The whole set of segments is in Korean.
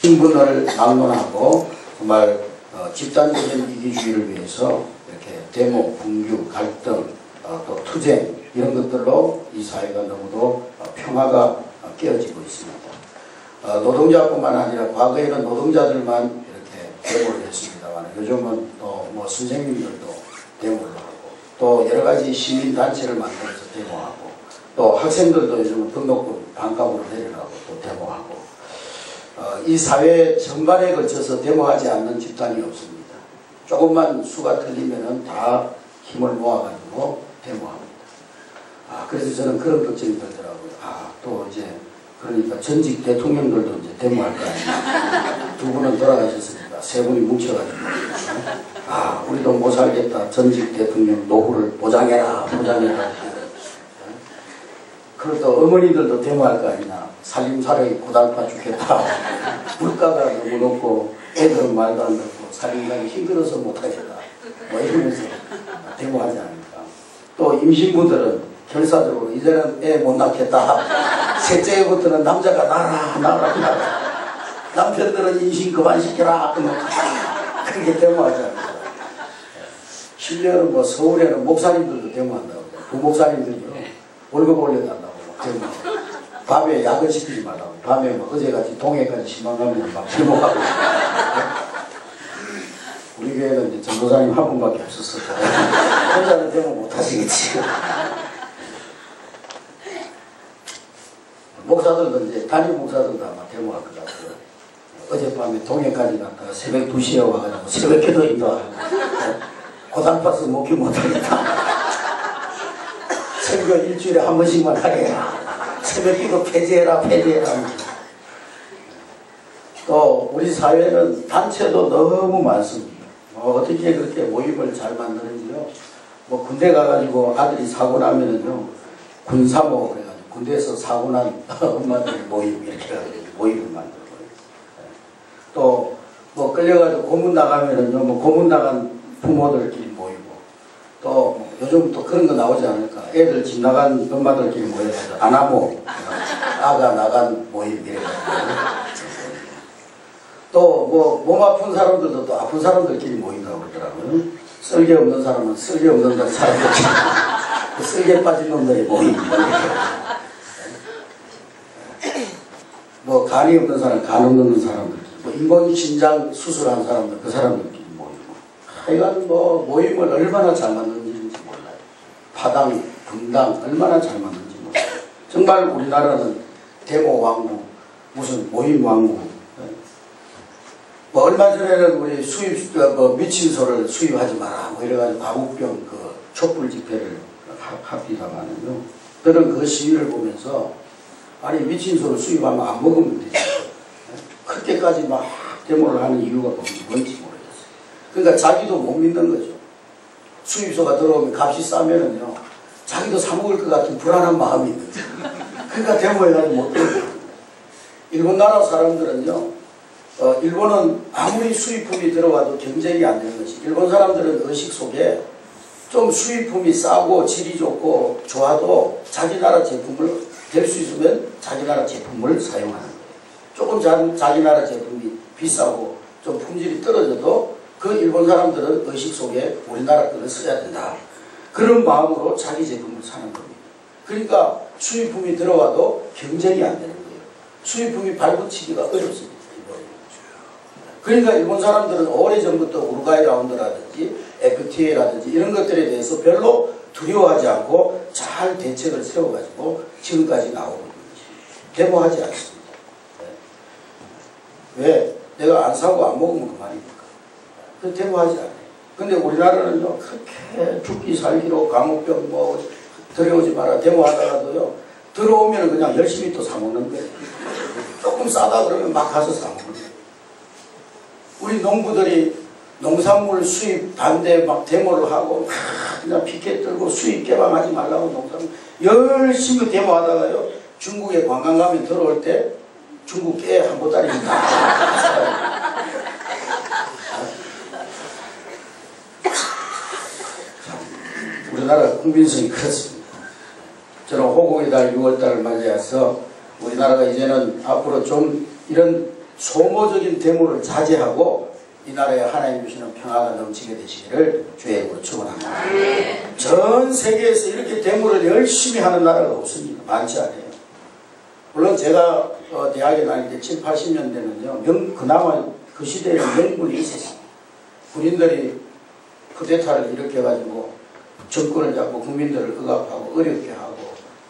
신분을 막론하고 정말 집단적인 이기주의를 위해서 이렇게 데모, 분규, 갈등, 또 투쟁 이런 것들로 이 사회가 너무도 평화가 깨어지고 있습니다. 노동자뿐만 아니라 과거에는 노동자들만 이렇게 데모를 했습니다만 요즘은 또 뭐 선생님들도 데모를 하고 또 여러 가지 시민단체를 만들어서 데모하고 또 학생들도 요즘은 등록금 반값으로 내려가고 또 데모하고 이 사회 전반에 걸쳐서 데모하지 않는 집단이 없습니다. 조금만 수가 틀리면은 다 힘을 모아가지고 데모합니다. 그래서 저는 그런 걱정이 들더라고요. 또 이제 그러니까 전직 대통령들도 이제 데모할 거 아니냐. 두 분은 돌아가셨으니까 세 분이 뭉쳐가지고 우리도 못 살겠다. 전직 대통령 노후를 보장해라. 그리고 또 어머니들도 데모할 거 아니냐. 살림살이 고달파 죽겠다. 물가가 너무 높고 애들은 말도 안 듣고 살림살이 힘들어서 못하겠다. 뭐 이러면서 데모하지 않을까. 또 임신부들은 결사적으로 이제는 애 못 낳겠다. 셋째부터는 남자가 나라. 남편들은 임신 그만 시켜라. 그렇게 데모하지 않을까. 심지어는 뭐 서울에는 목사님들도 데모한다고. 부목사님들이요. 월급 올려달라고 데모하고. 밤에 야근시키지 말라고. 밤에 뭐 어제같이 동해까지 심한가면 막 데모하고. 우리 교회는 이제 전도사님 한 분밖에 없었어요. 혼자는 데모 못하시겠지. 목사들도 이제 담임 목사들도 아마 데모할 것 같아요. 어젯밤에 동해까지 갔다가 새벽 2시에 와가지고 새벽 기도인다. 고단파서 목이 못하겠다. 설교 일주일에 한 번씩만 하게 해라. 새벽 기도 폐지해라. 또 우리 사회는 단체도 너무 많습니다. 어떻게 그렇게 모임을 잘 만드는지요. 뭐 군대 가가지고 아들이 사고 나면은요 군사모 그래가지고 군대에서 사고 난 엄마들 모임 이렇게 해가지고 모임을 만들고 또 뭐 끌려가지고 고문 나가면은요 뭐 고문 나간 부모들끼리 모이고 또 요즘 또 그런 거 나오지 않을까. 애들 집 나간 엄마들끼리 모여가지고 아나모 아가 나간 모임 이래가지고 또 뭐 몸 아픈 사람들도 또 아픈 사람들끼리 모인다고 그러더라고요. 쓸개 없는 사람은 쓸개 없는 사람들끼리 쓸개 빠진 놈들이 모임 뭐 간이 없는 사람, 간 없는 사람들, 뭐 인공신장 수술한 사람들, 그 사람들끼리 모이고. 하여간 뭐 모임을 얼마나 잘 만드는지 몰라요. 파당, 분당 얼마나 잘 만드는지 몰라요. 정말 우리나라는 데모 왕국, 무슨 모임 왕국. 뭐 얼마 전에는 우리 미친 소를 수입하지 마라. 뭐 이래가지고 광우병 그 촛불 집회를 합디다마는요. 저는 그 시위를 보면서 아니 미친 소를 수입하면 안 먹으면 되지. 그렇게까지 막 데모를 하는 이유가 뭔지 모르겠어요. 그러니까 자기도 못 믿는 거죠. 수입소가 들어오면 값이 싸면은요 자기도 사 먹을 것 같은 불안한 마음이 있는 거죠. 그러니까 데모해가지고 못 들어요. 일본 나라 사람들은요 일본은 아무리 수입품이 들어와도 경쟁이 안 되는 것이 일본 사람들은 의식 속에 좀 수입품이 싸고 질이 좋고 좋아도 자기 나라 제품을 될 수 있으면 자기 나라 제품을 사용하는 거예요. 조금 자기 나라 제품이 비싸고 좀 품질이 떨어져도 그 일본 사람들은 의식 속에 우리나라 거를 써야 된다. 그런 마음으로 자기 제품을 사는 겁니다. 그러니까 수입품이 들어와도 경쟁이 안 되는 거예요. 수입품이 발붙이기가 어렵습니다. 그러니까 일본 사람들은 오래전부터 우루과이 라운드라든지 FTA라든지 이런 것들에 대해서 별로 두려워하지 않고 잘 대책을 세워가지고 지금까지 나오고 있는 것입니다. 데모하지 않습니다. 왜? 내가 안 사고 안 먹으면 그만입니까? 그 데모하지 않아요. 근데 우리나라는요 그렇게 죽기 살기로 광우병 뭐 들여오지 마라 데모하다가도요 들어오면 그냥 열심히 또 사먹는 거예요. 조금 싸다 그러면 막 가서 사먹는 거예요. 우리 농부들이 농산물 수입 반대 막 데모를 하고 그냥 피켓 들고 수입 개방하지 말라고 농산물 열심히 데모하다가요 중국에 관광 가면 들어올 때 중국 깨 한 보따리 다 우리나라 국민성이 그렇습니다. 저는 호국의 달 6월달을 맞이해서 우리나라가 이제는 앞으로 좀 이런 소모적인 데모를 자제하고 이 나라에 하나님 주시는 평화가 넘치게 되시기를 주의 이름으로 축원합니다. 전 세계에서 이렇게 데모를 열심히 하는 나라가 없습니다. 많지 않아요. 물론 제가 대학에 다닐 때 7, 80년대는요 그나마 그 시대에는 명분이 있었어요. 군인들이 쿠데타를 일으켜가지고 정권을 잡고 국민들을 억압하고 어렵게 하고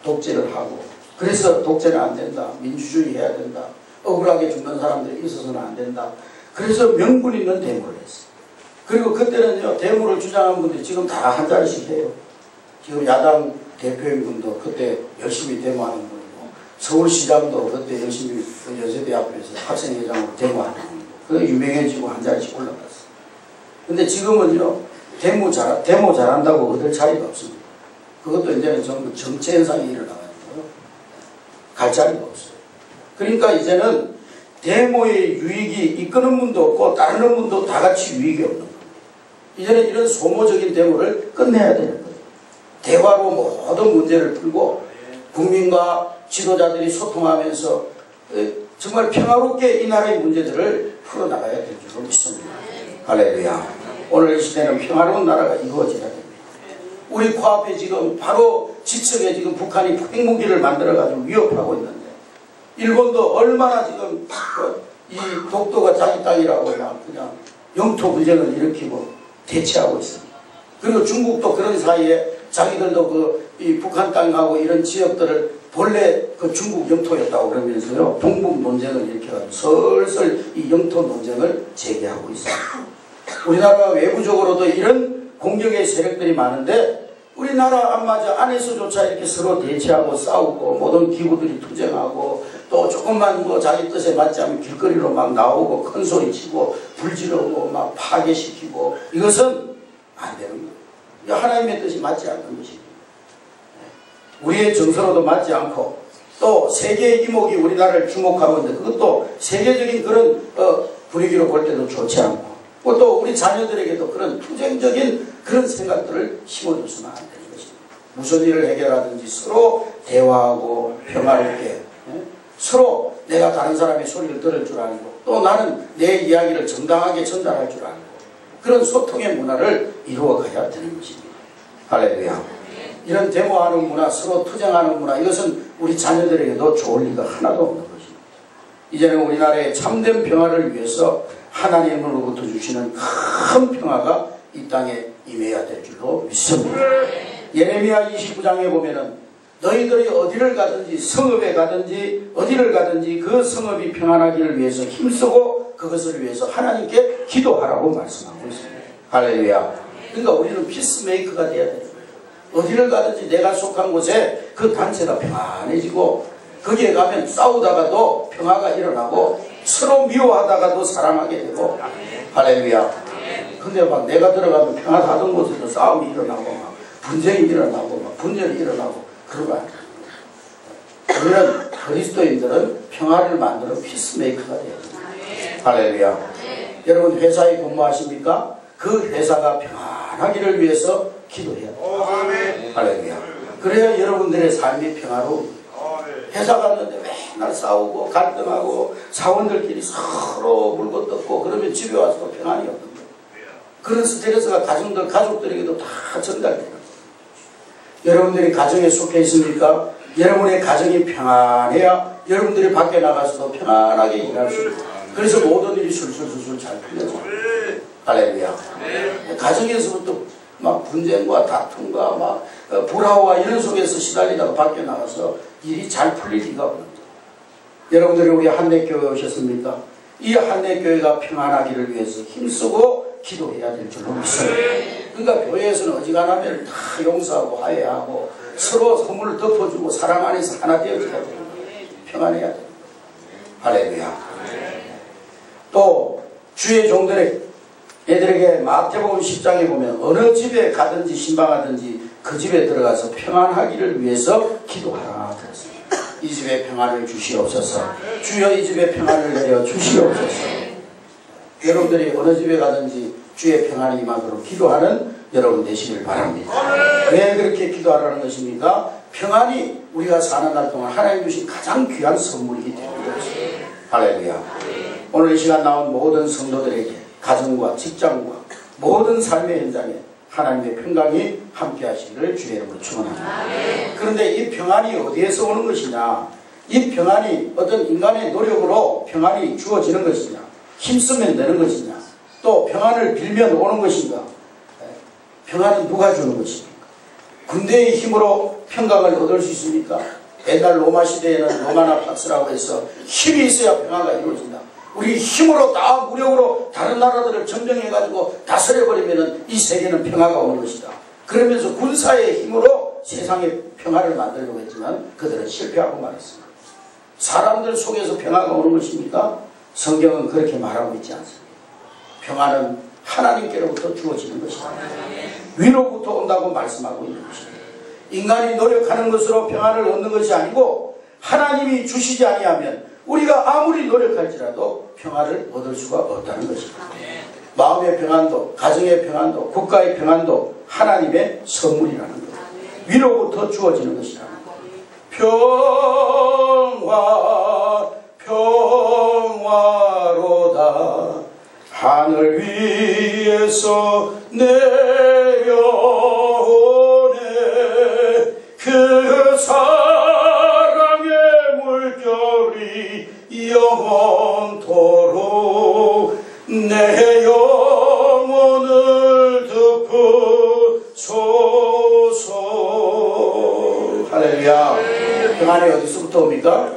독재를 하고, 그래서 독재는 안 된다, 민주주의 해야 된다, 억울하게 죽는 사람들이 있어서는 안 된다, 그래서 명분 있는 데모를 했어요. 그리고 그때는요 데모를 주장한 분들이 지금 다 한 자리씩 해요. 지금 야당 대표인분도 그때 열심히 데모하는 분이고, 서울시장도 그때 열심히 연세대 앞에서 학생회장으로 데모하는 분이고, 그게 유명해지고 한 자리씩 올라갔어요. 근데 지금은요 데모 잘한다고 얻을 자리가 없습니다. 그것도 이제는 전부 정치 현상이 일어나가지고요 갈 자리가 없어요. 그러니까 이제는 데모의 유익이 이끄는 분도 없고 따르는 분도 다 같이 유익이 없는 거예요. 이제는 이런 소모적인 데모를 끝내야 되는 거예요. 대화로 모든 문제를 풀고 국민과 지도자들이 소통하면서 정말 평화롭게 이 나라의 문제들을 풀어나가야 될 줄로 믿습니다. 할렐루야. 오늘 이 시대는 평화로운 나라가 이루어져야 됩니다. 우리 코앞에 지금 바로 지층에 지금 북한이 핵무기를 만들어가지고 위협하고 있는데, 일본도 얼마나 지금 이 독도가 자기 땅이라고 그냥 영토 분쟁을 일으키고 대치하고 있습니다. 그리고 중국도 그런 사이에 자기들도 이 북한 땅하고 이런 지역들을 본래 그 중국 영토였다고 그러면서요 동북 논쟁을 일으켜가지고 슬슬 이 영토 논쟁을 재개하고 있습니다. 우리나라가 외부적으로도 이런 공격의 세력들이 많은데 우리나라 안에서조차 이렇게 서로 대치하고 싸우고 모든 기구들이 투쟁하고 또 조금만 뭐 자기 뜻에 맞지 않으면 길거리로 막 나오고 큰 소리 치고 불지르고 막 파괴시키고, 이것은 안 되는 거예요. 하나님의 뜻이 맞지 않는 것입니다. 우리의 정서로도 맞지 않고 또 세계의 이목이 우리나라를 주목하고 있는데 그것도 세계적인 그런 분위기로 볼 때도 좋지 않고, 또 우리 자녀들에게도 그런 투쟁적인 그런 생각들을 심어줘서는 안 되는 것입니다. 무슨 일을 해결하든지 서로 대화하고 평화롭게, 서로 내가 다른 사람의 소리를 들을 줄 알고 또 나는 내 이야기를 정당하게 전달할 줄 알고 그런 소통의 문화를 이루어가야 되는 것입니다. 할렐루야. 이런 데모하는 문화, 서로 투쟁하는 문화, 이것은 우리 자녀들에게도 좋을 리가 하나도 없는 것입니다. 이제는 우리나라의 참된 평화를 위해서 하나님으로부터 주시는 큰 평화가 이 땅에 임해야 될 줄로 믿습니다. 예레미야 29장에 보면은 너희들이 어디를 가든지 성읍에 가든지 어디를 가든지 그 성읍이 평안하기를 위해서 힘쓰고 그것을 위해서 하나님께 기도하라고 말씀하고 있습니다. 할렐루야. 그러니까 우리는 피스메이커가 돼야 돼요. 어디를 가든지 내가 속한 곳에 그 단체가 평안해지고 거기에 가면 싸우다가도 평화가 일어나고 서로 미워하다가도 사랑하게 되고, 할렐루야. 근데 막 내가 들어가면 평화하던 곳에도 싸움이 일어나고 막 분쟁이 일어나고 막 분열이 일어나고 그러면 안 됩니다. 우리는 그리스도인들은 평화를 만드는 피스메이커가 돼야 됩니다. 할렐루야. 여러분 회사에 근무하십니까? 그 회사가 평안하기를 위해서 기도해야 됩니다. 할렐루야. 그래야 여러분들의 삶이 평화로운, 회사 갔는데 맨날 싸우고 갈등하고 사원들끼리 서로 물고 뜯고 그러면 집에 와서도 평안이 없는 거예요. 그런 스트레스가 가족들에게도 다 전달되는 거예요. 여러분들이 가정에 속해 있습니까? 여러분의 가정이 평안해야 여러분들이 밖에 나가서도 편안하게 일할 수 있어요. 그래서 모든 일이 술술술술 잘 풀려져요. 할렐루야. 가정에서부터 막 분쟁과 다툼과 막 불화와 이런 속에서 시달리다가 밖에 나가서 일이 잘 풀릴 리가 없는 거예요. 여러분들이 우리 한내교회 오셨습니까? 이 한내교회가 평안하기를 위해서 힘쓰고 기도해야 될 줄로 믿습니다. 그러니까 교회에서는 어지간하면 다 용서하고 화해하고 서로 선물을 덮어주고 사랑 안에서 하나 되어져야 되는 거예요. 평안해야 되는 거예요. 할렐루야. 또 주의 종들에게 마태복음 10장에 보면 어느 집에 가든지 신방하든지 그 집에 들어가서 평안하기를 위해서 기도하라 그랬습니다. 이 집에 평안을 주시옵소서. 주여 이 집에 평안을 내려 주시옵소서. 여러분들이 어느 집에 가든지 주의 평안이 임하도록 기도하는 여러분 되시길 바랍니다. 왜 그렇게 기도하라는 것입니까? 평안이 우리가 사는 날 동안 하나님 주신 가장 귀한 선물이기 때문에 그렇습니다. 할렐루야. 오늘 이 시간 나온 모든 성도들에게 가정과 직장과 모든 삶의 현장에 하나님의 평강이 함께 하시기를 주의 이름으로 축원합니다. 그런데 이 평안이 어디에서 오는 것이냐? 이 평안이 어떤 인간의 노력으로 평안이 주어지는 것이냐? 힘쓰면 되는 것이냐? 또 평안을 빌면 오는 것인가? 평안은 누가 주는 것입니까? 군대의 힘으로 평강을 얻을 수 있습니까? 옛날 로마 시대에는 로마나 팍스라고 해서 힘이 있어야 평화가 이루어진다. 우리 힘으로 다 무력으로 다른 나라들을 점령해가지고 다스려버리면 이 세계는 평화가 오는 것이다. 그러면서 군사의 힘으로 세상의 평화를 만들려고 했지만 그들은 실패하고 말았습니다. 사람들 속에서 평화가 오는 것입니까? 성경은 그렇게 말하고 있지 않습니다. 평화는 하나님께로부터 주어지는 것이다. 위로부터 온다고 말씀하고 있는 것입니다. 인간이 노력하는 것으로 평안을 얻는 것이 아니고 하나님이 주시지 아니하면 우리가 아무리 노력할지라도 평화를 얻을 수가 없다는 것입니다. 마음의 평안도, 가정의 평안도, 국가의 평안도 하나님의 선물이라는 것. 위로부터 주어지는 것이라는 것. 평화, 평화로다. 하늘 위에서 내려오네. 그 사랑의 물결이 영원토록 내 영혼을 덮으소서. 할렐루야. 평안이 어디서부터 옵니까?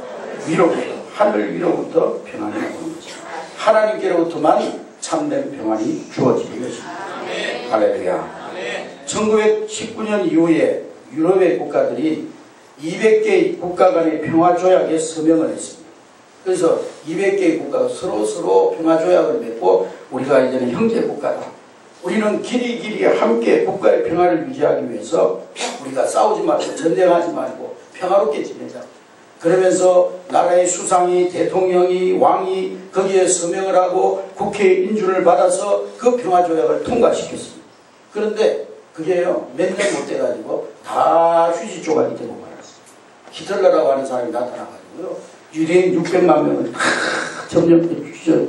위로부터, 하늘 위로부터 평안이 오는 거죠. 하나님께로부터만 참된 평안이 주어지는 것입니다. 할렐루야. 1919년 이후에 유럽의 국가들이 200개의 국가 간의 평화조약에 서명을 했습니다. 그래서 200개의 국가가 서로 평화조약을 맺고 우리가 이제는 형제국가다. 우리는 길이 함께 국가의 평화를 유지하기 위해서 우리가 싸우지 말고 전쟁하지 말고 평화롭게 지내자. 그러면서 나라의 수상이, 대통령이, 왕이 거기에 서명을 하고 국회의 인준을 받아서 그 평화조약을 통과시켰습니다. 그런데 그게요, 몇 년 못 돼가지고 다 휴지 조각이 되고 말았어요. 히틀러라고 하는 사람이 나타나가지고요, 유대인 600만 명을 다 점령,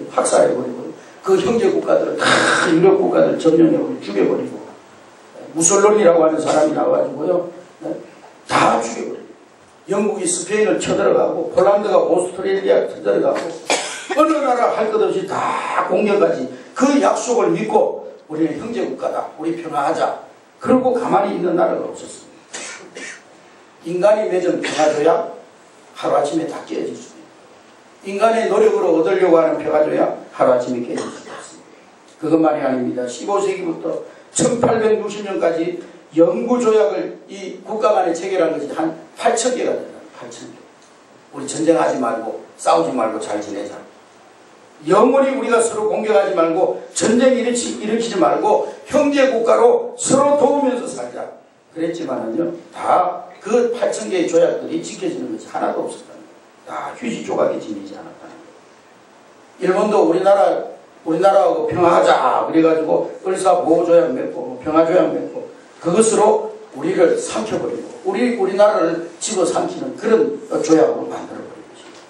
학살해버리고, 그 형제 국가들을 다 유럽 국가들 점령해버리고, 죽여버리고, 무솔로니라고 하는 사람이 나와가지고요, 다 죽여버리고, 영국이 스페인을 쳐들어가고, 폴란드가 오스트레일리아 쳐들어가고, 어느 나라 할 것 없이 다 공격하지. 그 약속을 믿고, 우리는 형제 국가다. 우리 평화하자. 그러고 가만히 있는 나라가 없었습니다. 인간이 맺은 평화조약 하루아침에 다 깨어질 수 있습니다. 인간의 노력으로 얻으려고 하는 평화조약 하루아침에 깨어질 수 있습니다. 그것만이 아닙니다. 15세기부터 1860년까지 영구조약을 이 국가 간에 체결한 것이 한 8,000개가 된다. 8,000개. 우리 전쟁하지 말고 싸우지 말고 잘 지내자. 영원히 우리가 서로 공격하지 말고 전쟁 일으키지 말고 형제 국가로 서로 도우면서 살자. 그랬지만은요, 다 그 8,000개의 조약들이 지켜지는 것이 하나도 없었다는 거예요. 다 휴지 조각에 지니지 않았다는 거예요. 일본도 우리나라하고 평화하자 그래가지고 을사보호조약 맺고 평화조약 맺고 그것으로 우리를 삼켜버리고 우리나라를 집어삼키는 그런 조약으로 만들어버린 것입니다.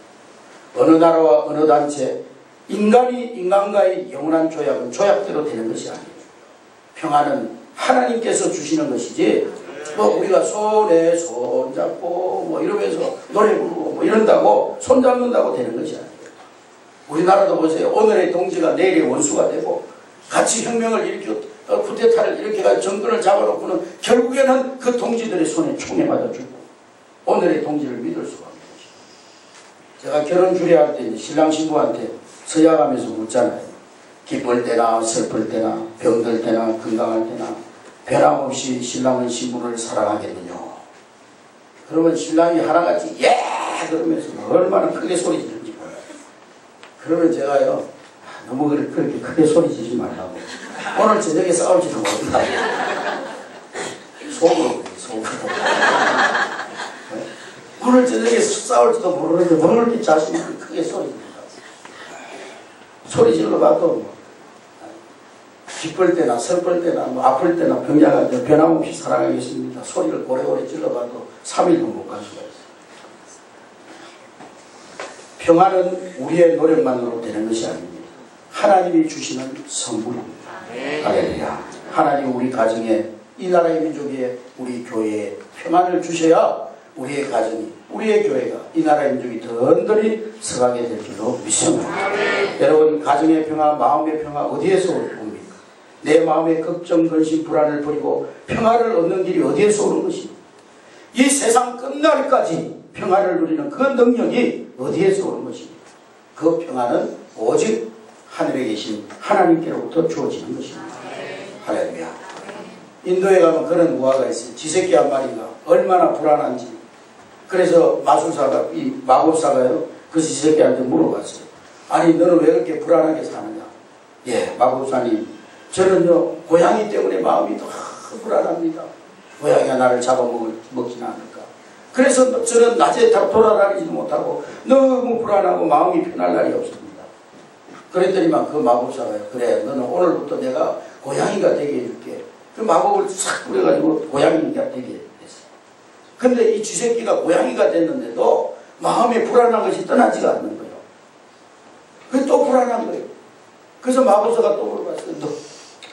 어느 나라와 어느 단체, 인간이 인간과의 영원한 조약은 조약대로 되는 것이 아니에요. 평화는 하나님께서 주시는 것이지, 우리가 손에 손잡고 이러면서 노래 부르고 이런다고 손잡는다고 되는 것이 아니에요. 우리나라도 보세요. 오늘의 동지가 내일의 원수가 되고 같이 혁명을 일으키고 쿠데타를 일으켜가지고 정권을 잡아놓고는 결국에는 그 동지들의 손에 총에 맞아 죽고 오늘의 동지를 믿을 수가 없는 것이죠. 제가 결혼 주례할 때 신랑 신부한테 서약하면서 묻잖아요. 기쁠 때나 슬플 때나 병들 때나 건강할 때나 변함없이 신랑은 신부를 사랑하겠느냐. 그러면 신랑이 하나같이 예! 그러면서 얼마나 크게 소리 지르는지 몰라요. 그러면 제가요, 너무 그렇게 크게 소리 지르지 말라고. 오늘 저녁에 싸울지도 모른다. 속으로. 오늘 저녁에 싸울지도 모르는데 뭘 이렇게 자신이 크게 소리 지른다고. 소리 질러봐도 기쁠 때나 슬플 때나 아플 때나 병약할 때 변함없이 사랑하겠습니다. 소리를 오래오래 질러봐도 3일도 못 갈 수가 있어요. 평화는 우리의 노력만으로 되는 것이 아닙니다. 하나님이 주시는 선물입니다. 할렐루야. 하나님 우리 가정에, 이 나라의 민족에, 우리 교회에 평안을 주셔야 우리의 가정이, 우리의 교회가, 이 나라의 민족이 든든히 서가게 될 줄로 믿습니다. 여러분, 가정의 평화, 마음의 평화 어디에서 옵니까? 내 마음의 걱정, 근심, 불안을 버리고 평화를 얻는 길이 어디에서 오는 것입니까? 이 세상 끝날까지 평화를 누리는 그 능력이 어디에서 오는 것입니까? 그 평화는 오직 하늘에 계신 하나님께로부터 주어지는 것입니다. 할렐루야. 인도에 가면 그런 우화가 있어요. 쥐새끼 한 마리가 얼마나 불안한지. 그래서 마술사가, 이 마법사가요, 그 쥐새끼한테 물어봤어요. 아니 너는 왜 그렇게 불안하게 사느냐? 예, 마법사님, 저는요 고양이 때문에 마음이 더 불안합니다. 고양이가 나를 잡아먹지는 않을까. 그래서 저는 낮에 돌아다니지도 못하고 너무 불안하고 마음이 편할 날이 없습니다. 그랬더니만 그 마법사가요, 그래 너는 오늘부터 내가 고양이가 되게 해줄게. 그 마법을 싹 뿌려가지고 고양이가 되게 했어요. 근데 이 쥐새끼가 고양이가 됐는데도 마음에 불안한 것이 떠나지가 않는 거예요. 그게 또 불안한 거예요. 그래서 마법사가 또 물어봤어요.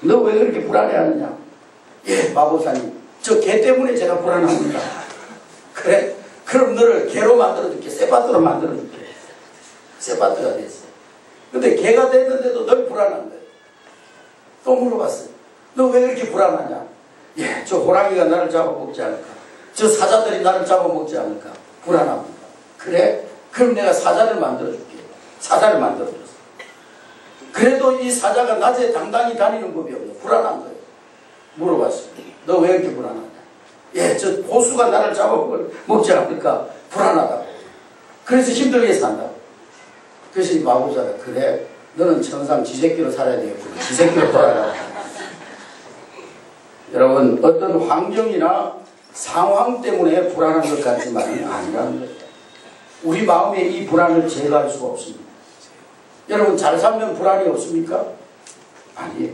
너 왜 그렇게 불안해하느냐? 예, 마법사님, 저 개 때문에 제가 불안합니다. 그래? 그럼 너를 개로 만들어줄게. 세바트로 만들어줄게. 세바트가 됐어요. 근데 개가 됐는데도 늘 불안한 거예요. 또 물어봤어요. 너 왜 이렇게 불안하냐? 예, 저 호랑이가 나를 잡아먹지 않을까? 저 사자들이 나를 잡아먹지 않을까? 불안합니다. 그래? 그럼 내가 사자를 만들어줄게. 사자를 만들어줬어. 그래도 이 사자가 낮에 당당히 다니는 법이 없네. 불안한 거예요. 물어봤어요. 너 왜 이렇게 불안하냐? 예, 저 고수가 나를 잡아먹지 않을까? 불안하다고. 그래서 힘들게 산다고. 그래서 이 마법사가, 그래, 너는 천상 쥐새끼로 살아야 되겠구나. 쥐새끼로 돌아가라. 여러분, 어떤 환경이나 상황 때문에 불안한 것 같지만은 아니라는 거예요. 우리 마음에 이 불안을 제거할 수가 없습니다. 여러분, 잘 살면 불안이 없습니까? 아니에요.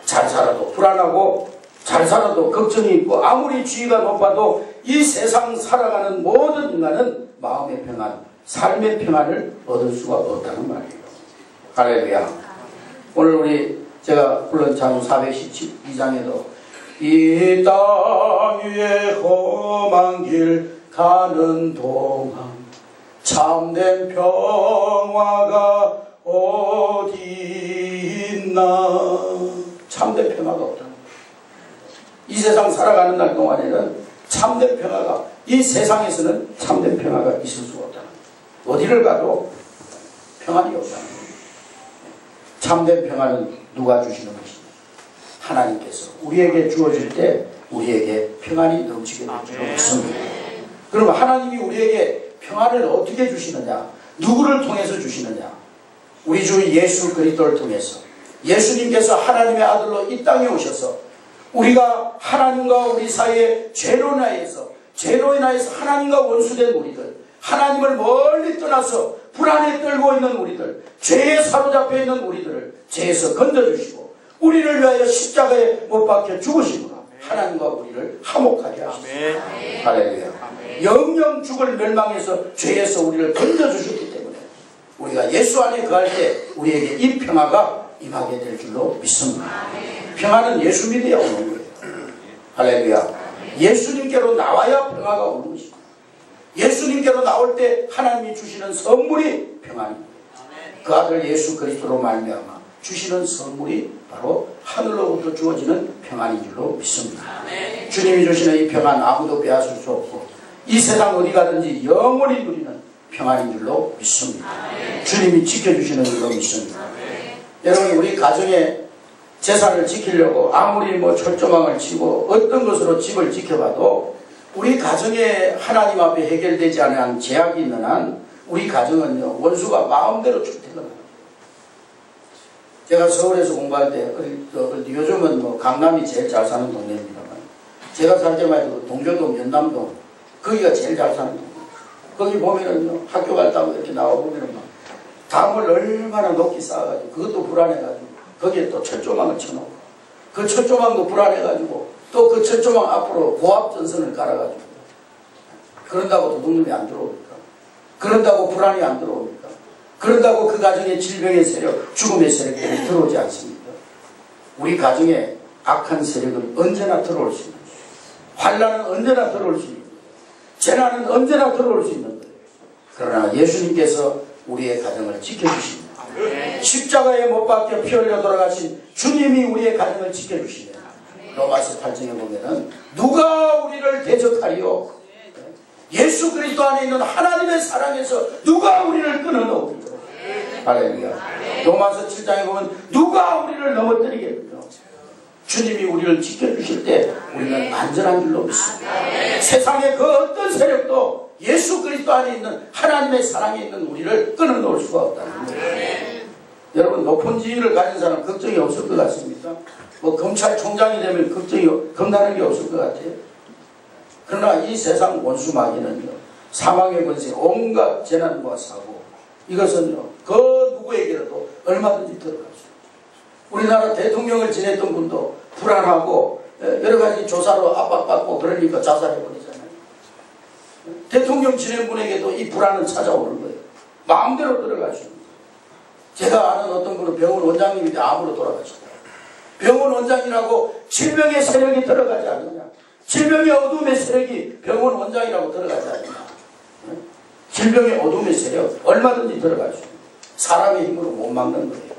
잘 살아도 불안하고, 잘 살아도 걱정이 있고, 아무리 지위가 높아도 이 세상 살아가는 모든 인간은 마음의 평안, 삶의 평안을 얻을 수가 없다는 말이에요. 할렐루야. 오늘 제가 불른 찬송 412장에도 이 땅 위에 험한 길 가는 동안 참된 평화가 어디 있나. 참된 평화가 없다는 거예요. 이 세상 살아가는 날 동안에는 참된 평화가, 이 세상에서는 참된 평화가 있을 수가 없다는 거예요. 어디를 가도 평안이 없다는 거예요. 참된 평화는 누가 주시는 것입니까? 하나님께서 우리에게 주어질 때 우리에게 평안이 넘치게 될 줄 믿습니다. 그럼 하나님이 우리에게 평안을 어떻게 주시느냐? 누구를 통해서 주시느냐? 우리 주 예수 그리스도를 통해서. 예수님께서 하나님의 아들로 이 땅에 오셔서 우리가 하나님과 우리 사이에 죄로 인하여서 하나님과 원수된 우리들, 하나님을 멀리 떠나서 불안에 떨고 있는 우리들, 죄에 사로잡혀 있는 우리들을 죄에서 건져주시고 우리를 위하여 십자가에 못 박혀 죽으심으로 하나님과 우리를 화목하게 하셨습니다. 할렐루야. 영영 죽을 멸망에서 죄에서 우리를 건져주셨기 때문에 우리가 예수 안에 거할 때 우리에게 이 평화가 임하게 될 줄로 믿습니다. 평화는 예수 믿어야 오는 거예요. 할렐루야. 예수님께로 나와야 평화가 오는 것입니다. 예수님께로 나올 때 하나님이 주시는 선물이 평안입니다. 그 아들 예수 그리스도로 말미암아 주시는 선물이 바로 하늘로부터 주어지는 평안인 줄로 믿습니다. 주님이 주시는 이 평안 아무도 빼앗을 수 없고 이 세상 어디 가든지 영원히 누리는 평안인 줄로 믿습니다. 주님이 지켜주시는 줄로 믿습니다. 여러분, 우리 가정의 재산을 지키려고 아무리 철조망을 치고 어떤 것으로 집을 지켜봐도 우리 가정에 하나님 앞에 해결되지 않은 제약이 있는 한 우리 가정은요, 원수가 마음대로 출퇴근합니다. 제가 서울에서 공부할 때 요즘은 강남이 제일 잘 사는 동네입니다만 제가 살 때만 해도 동교동, 연남동 거기가 제일 잘 사는 동네. 거기 보면은요, 학교 갔다고 이렇게 나와보면은 막 담을 얼마나 높게 쌓아가지고 그것도 불안해가지고 거기에 또 철조망을 쳐놓고 그 철조망도 불안해가지고 또 그 철조망 앞으로 고압전선을 깔아가지고 그런다고 도둑놈이 안 들어옵니까? 그런다고 불안이 안 들어옵니까? 그런다고 그 가정에 질병의 세력, 죽음의 세력들이 들어오지 않습니다. 우리 가정에 악한 세력은 언제나 들어올 수 있는 거예요. 환난은 언제나 들어올 수 있는 거예요. 재난은 언제나 들어올 수 있는 거예요. 그러나 예수님께서 우리의 가정을 지켜주십니다. 십자가에 못 박혀 피 흘려 돌아가신 주님이 우리의 가정을 지켜주시면 로마서 8장에 보면은 누가 우리를 대적하리요? 예수 그리스도 안에 있는 하나님의 사랑에서 누가 우리를 끊어놓으리요? 할렐루야. 로마서 7장에 보면 누가 우리를 넘어뜨리겠느냐? 주님이 우리를 지켜주실 때 우리는 안전한 길로 믿습니다. 세상의 그 어떤 세력도 예수 그리스도 안에 있는 하나님의 사랑에 있는 우리를 끊어놓을 수가 없다는 거예요. 여러분, 높은 지위를 가진 사람 걱정이 없을 것 같습니까? 뭐 검찰총장이 되면 걱정이 겁나는 게 없을 것 같아요. 그러나 이 세상 원수 마귀는요, 사망의 권세, 온갖 재난과 사고, 이것은요 그 누구에게라도 얼마든지 들어가죠. 우리나라 대통령을 지냈던 분도 불안하고 여러 가지 조사로 압박받고 그러니까 자살해버리잖아요. 대통령 지낸 분에게도 이 불안은 찾아오는 거예요. 마음대로 들어가시는 거예요. 제가 아는 어떤 분은 병원 원장님인데 암으로 돌아가셨어요. 병원 원장이라고 질병의 세력이 들어가지 않느냐? 질병의 어둠의 세력이 병원 원장이라고 들어가지 않느냐? 질병의 어둠의 세력 얼마든지 들어갈 수 있어요. 사람의 힘으로 못 막는 거예요.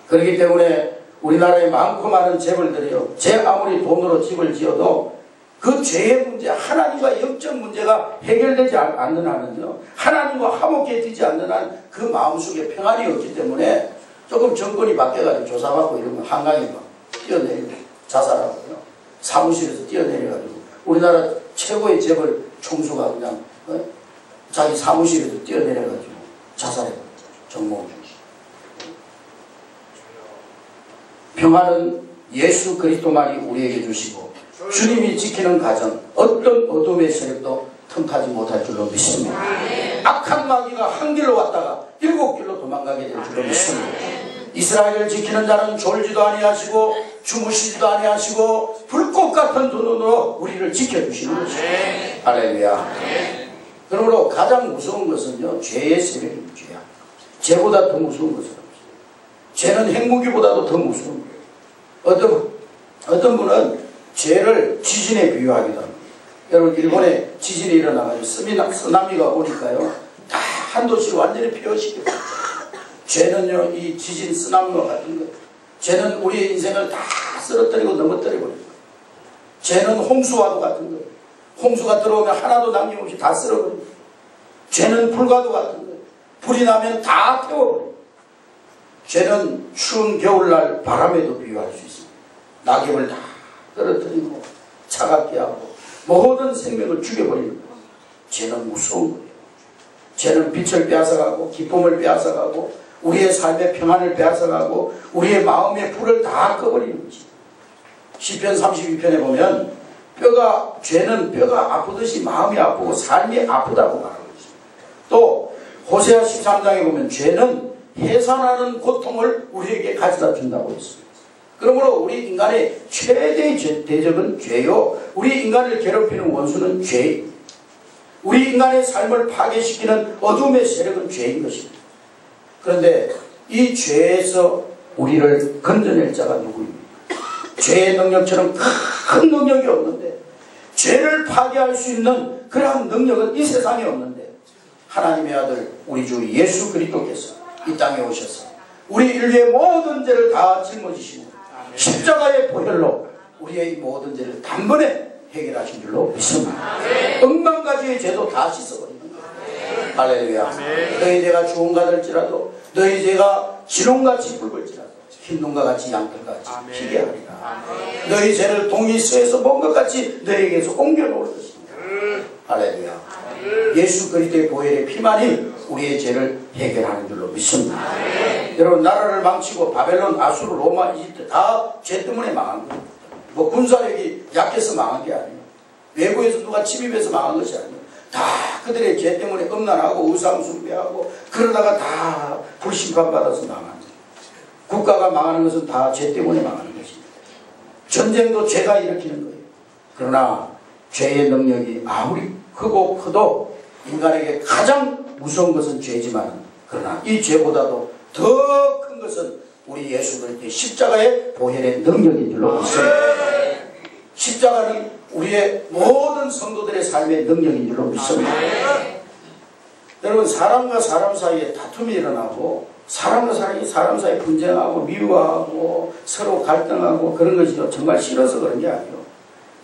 그렇기 때문에 우리나라에 많고 많은 재벌들이요, 제 아무리 돈으로 집을 지어도 그 죄의 문제, 하나님과 영적 문제가 해결되지 않는 한은요, 하나님과 화목해지지 않는 한 그 마음속에 평안이 없기 때문에 조금 정권이 바뀌어가지고 조사받고 이러면 한강에 막 뛰어내리고 자살하고요, 사무실에서 뛰어내려가지고 우리나라 최고의 재벌 총수가 그냥 자기 사무실에서 뛰어내려가지고 자살해버렸죠. 정몽준 씨. 평화는 예수 그리스도만이 우리에게 주시고 주님이 지키는 가정, 어떤 어둠의 세력도 틈타지 못할 줄로 믿습니다. 악한 마귀가 한 길로 왔다가 7길로 도망가게 될 줄로 믿습니다. 이스라엘을 지키는 자는 졸지도 아니하시고 주무시지도 아니하시고 불꽃 같은 두 눈으로 우리를 지켜주시는 것입니다. 할렐루야. 그러므로 가장 무서운 것은요, 죄의 세력입니다. 죄야. 죄보다 더 무서운 것은 없어요. 죄는 핵무기보다도 더 무서운 거예요. 어떤 분은 죄를 지진에 비유하기도 합니다. 여러분, 일본에 지진이 일어나가지고 쓰나미가 오니까요, 다 한 도시를 완전히 폐허시켜요. 죄는요, 이 지진 쓰나미와 같은 거예요. 죄는 우리의 인생을 다 쓰러뜨리고 넘어뜨려버려요. 죄는 홍수와도 같은 거예요. 홍수가 들어오면 하나도 남김없이 다 쓸어버려요. 죄는 불과도 같은 거예요. 불이 나면 다 태워버려요. 죄는 추운 겨울날 바람에도 비유할 수 있습니다. 낙엽을 다 떨어뜨리고 차갑게 하고 모든 생명을 죽여버리는 거예요. 죄는 무서운 거예요. 죄는 빛을 빼앗아가고 기쁨을 빼앗아가고 우리의 삶의 평안을 빼앗아가고 우리의 마음의 불을 다 꺼버리는 거지. 시편 32편에 보면 죄는 뼈가 아프듯이 마음이 아프고 삶이 아프다고 말하고 있습니다. 또 호세아 13장에 보면 죄는 해산하는 고통을 우리에게 가져다 준다고 했습니다. 그러므로 우리 인간의 최대의 대적은 죄요, 우리 인간을 괴롭히는 원수는 죄입니다. 우리 인간의 삶을 파괴시키는 어둠의 세력은 죄인 것입니다. 그런데 이 죄에서 우리를 건져낼 자가 누구입니까? 죄의 능력처럼 큰 능력이 없는데, 죄를 파괴할 수 있는 그러한 능력은 이 세상에 없는데, 하나님의 아들 우리 주 예수 그리스도께서 이 땅에 오셔서 우리 인류의 모든 죄를 다 짊어지시고 십자가의 보혈로 우리의 모든 죄를 단번에 해결하신 줄로 믿습니다. 억만 가지의 죄도 다 씻어버리는 거예요. 할렐루야. 너희 죄가 주홍가 될지라도 너희 죄가 진홍같이 붉을지라도 흰눈과 같이 양털같이 피게 하리라. 너희 죄를 동이 쇠에서 먼 것 같이 너희에게서 옮겨놓을 것입니다. 할렐루야. 예수 그리스도의 보혈의 피만이 우리의 죄를 해결하는 줄로 믿습니다. 여러분, 나라를 망치고 바벨론, 아수르, 로마, 이집트 다 죄 때문에 망한 거예요. 뭐 군사력이 약해서 망한 게 아니에요. 외부에서 누가 침입해서 망한 것이 아니에요. 다 그들의 죄 때문에 음란하고 우상숭배하고 그러다가 다 불심판받아서 망한 거예요. 국가가 망하는 것은 다 죄 때문에 망하는 것입니다. 전쟁도 죄가 일으키는 거예요. 그러나 죄의 능력이 아무리 크고 커도 인간에게 가장 무서운 것은 죄지만 그러나 이 죄보다도 더 큰 것은 우리 예수 그리스도의 십자가의 보혈의 능력인 줄로 믿습니다. 십자가는 우리의 모든 성도들의 삶의 능력인 줄로 믿습니다. 여러분, 사람과 사람 사이에 다툼이 일어나고 사람과 사람 사이에 분쟁하고 미워하고 서로 갈등하고 그런 것이 정말 싫어서 그런 게 아니에요.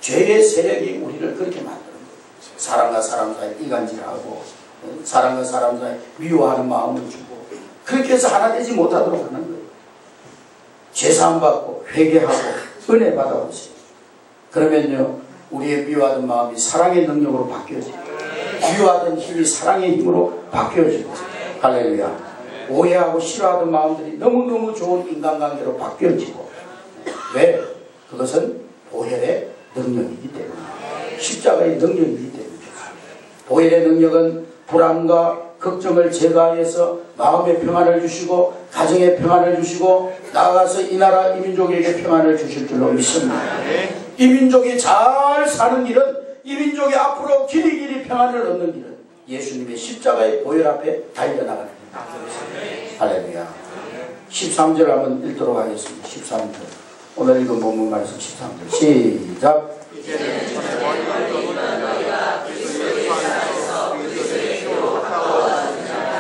죄의 세력이 우리를 그렇게 만드는 거예요. 사람과 사람 사이에 이간질하고 사람과 사람 사이에 미워하는 마음을 주고 그렇게 해서 하나 되지 못하도록 하는 거예요. 죄사함 받고 회개하고 은혜 받아보세요. 그러면요, 우리의 미워하던 마음이 사랑의 능력으로 바뀌어지고 미워하던 힘이 사랑의 힘으로 바뀌어지고 할렐루야. 오해하고 싫어하던 마음들이 너무너무 좋은 인간관계로 바뀌어지고. 왜? 그것은 보혈의 능력이기 때문에, 십자가의 능력이기 때문에. 보혈의 능력은 불안과 걱정을 제거해서 마음의 평안을 주시고 가정의 평안을 주시고 나아가서 이 나라 이 민족에게 평안을 주실 줄로 믿습니다. 이 민족이 잘 사는 길은, 이 민족이 앞으로 길이 평안을 얻는 길은 예수님의 십자가의 보혈 앞에 달려나가는 길입니다. 할렐루야. 13절 한번 읽도록 하겠습니다. 13절. 오늘 읽은 본문 말씀 13절 시작.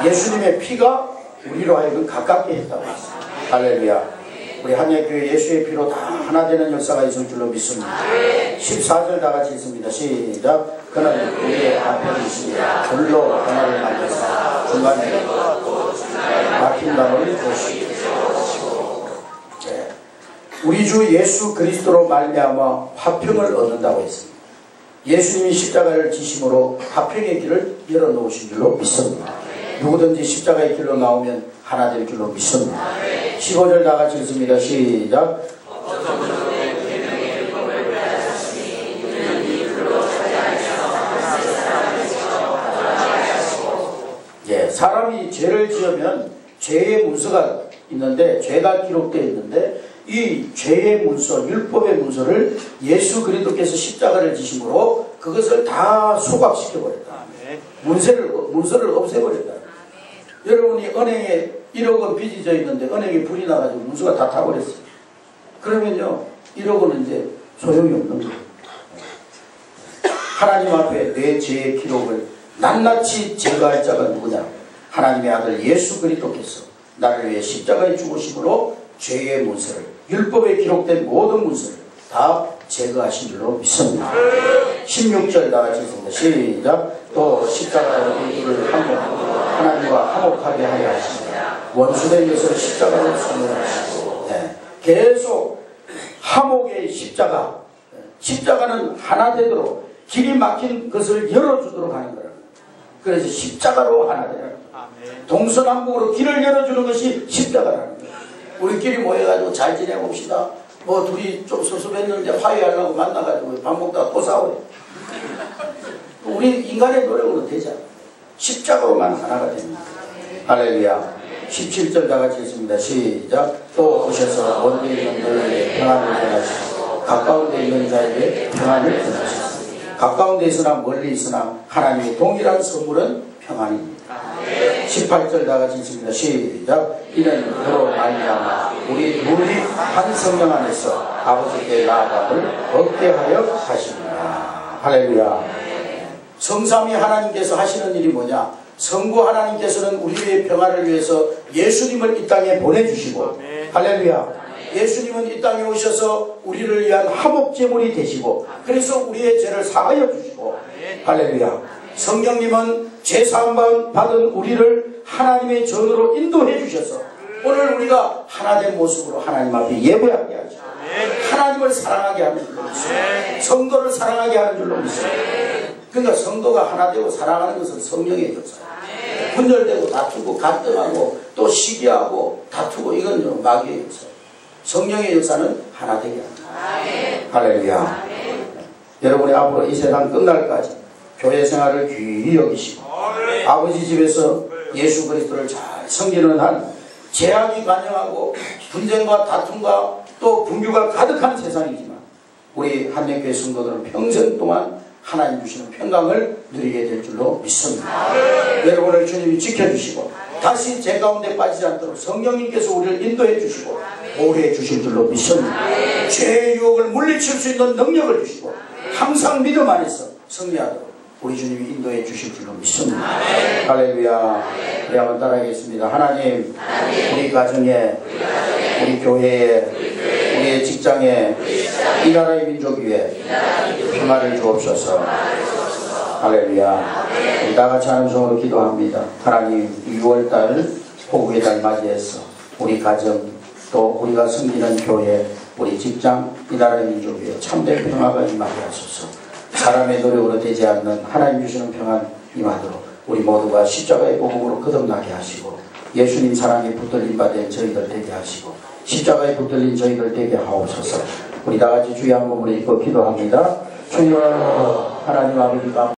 예수님의 피가 우리로 하여금 가깝게 했다고 했습니다. 할렐루야. 우리 한예교회 예수의 피로 다 하나 되는 역사가 있을 줄로 믿습니다. 14절 다 같이 읽습니다. 시작. 그는 우리의 앞에 있으리라. 불로 하나를 만들사 중간에 막힌 담을 보시고. 우리 주 예수 그리스도로 말미암아 화평을 얻는다고 했습니다. 예수님이 십자가를 지심으로 화평의 길을 열어놓으신 줄로 믿습니다. 누구든지 십자가의 길로 나오면 하나 될 줄로 믿습니다. 15절 다 같이 읽습니다. 시작. 예, 사람이 죄를 지으면 죄의 문서가 있는데, 죄가 기록되어 있는데 이 죄의 문서, 율법의 문서를 예수 그리스도께서 십자가를 지심으로 그것을 다 소각시켜버렸다. 문서를 없애버렸다. 여러분이 은행에 1억 원 빚이 져 있는데 은행에 불이 나가지고 문서가 다 타버렸어요. 그러면요, 1억 원은 이제 소용이 없는 거예요. 하나님 앞에 내 죄의 기록을 낱낱이 제거할 자가 누구냐? 하나님의 아들 예수 그리스도께서 나를 위해 십자가에 죽으심으로 죄의 문서를, 율법에 기록된 모든 문서를 다 제거하신 줄로 믿습니다. 16절 다 같이 읽습니다. 시작. 또 십자가로 우리를 하나님과 화목하게 하여 하십니다. 원수된 것을 십자가로 선언하시고. 네. 계속 화목의 십자가, 십자가는 하나 되도록 길이 막힌 것을 열어주도록 하는 거라는 거예요. 그래서 십자가로 하나 되라는 거예요. 동서남북으로 길을 열어주는 것이 십자가라는 거예요. 우리끼리 모여가지고 잘 지내봅시다. 뭐 둘이 좀 섭섭했는데 화해하려고 만나가지고 밥 먹다가 또 싸워요. 우리 인간의 노력으로 되지 않아요. 십자가로만 하나가 됩니다. 할렐루야. 17절 다 같이 읽습니다. 시작. 또 오셔서 멀리 있는 너희에게 평안을 전하시고 가까운 데 있는 자에게 평안을 전하시고. 가까운 데 있으나 멀리 있으나 하나님의 동일한 선물은 평안입니다. 18절 다 같이 읽습니다. 시작. 이는 그로 말미암아 우리 둘이 한 성령 안에서 아버지께 나아감을 얻게 하여 하십니다. 할렐루야. 성삼위 하나님께서 하시는 일이 뭐냐? 성부 하나님께서는 우리의 평화를 위해서 예수님을 이 땅에 보내주시고, 할렐루야. 예수님은 이 땅에 오셔서 우리를 위한 화목제물이 되시고, 그래서 우리의 죄를 사하여 주시고, 할렐루야. 성령님은 죄사함 받은 우리를 하나님의 전으로 인도해 주셔서 오늘 우리가 하나된 모습으로 하나님 앞에 예배하게 하죠. 하나님을 사랑하게 하는 줄로 믿습니다. 성도를 사랑하게 하는 줄로 믿습니다. 그러니까 성도가 하나 되고 사랑하는 것은 성령의 역사예요. 분열되고 다투고 갈등하고 또 시기하고 다투고 이건 좀 마귀의 역사예요. 성령의 역사는 하나 되게 합니다. 할렐루야. 여러분이 앞으로 이 세상 끝날까지 교회 생활을 귀히 여기시고 아버지 집에서 예수 그리스도를 잘 섬기는 한 재앙이 관영하고 분쟁과 다툼과 또 분규가 가득한 세상이지만 우리 한영교회 성도들은 평생 동안 하나님 주시는 평강을 누리게 될 줄로 믿습니다. 여러분을 주님이 지켜주시고 다시 죄 가운데 빠지지 않도록 성령님께서 우리를 인도해 주시고 보호해 주실 줄로 믿습니다. 죄의 유혹을 물리칠 수 있는 능력을 주시고 항상 믿음 안에서 승리하도록 우리 주님이 인도해 주실 줄로 믿습니다. 할렐루야. 우리 한번 따라하겠습니다. 하나님, 우리 가정에, 우리 교회에, 우리의 직장에, 이 나라의 민족 위에 평화를 주옵소서. 할렐루야. 우리 다 같이 하는 성으로 기도합니다. 하나님, 6월달 호국의 달 맞이해서 우리 가정, 또 우리가 섬기는 교회, 우리 직장, 이 나라의 민족 위에 참된 평화가 임하게 하소서. 사람의 노력으로 되지 않는 하나님 주시는 평안 임하도록 우리 모두가 십자가의 복음으로 거듭나게 하시고 예수님 사랑에 붙들림 받은 저희들 되게 하시고 십자가에 붙들린 저희들 되게 하옵소서. 우리 다 같이 주의 한 몸으로 입고 기도합니다. 주여, 하나님 아버지가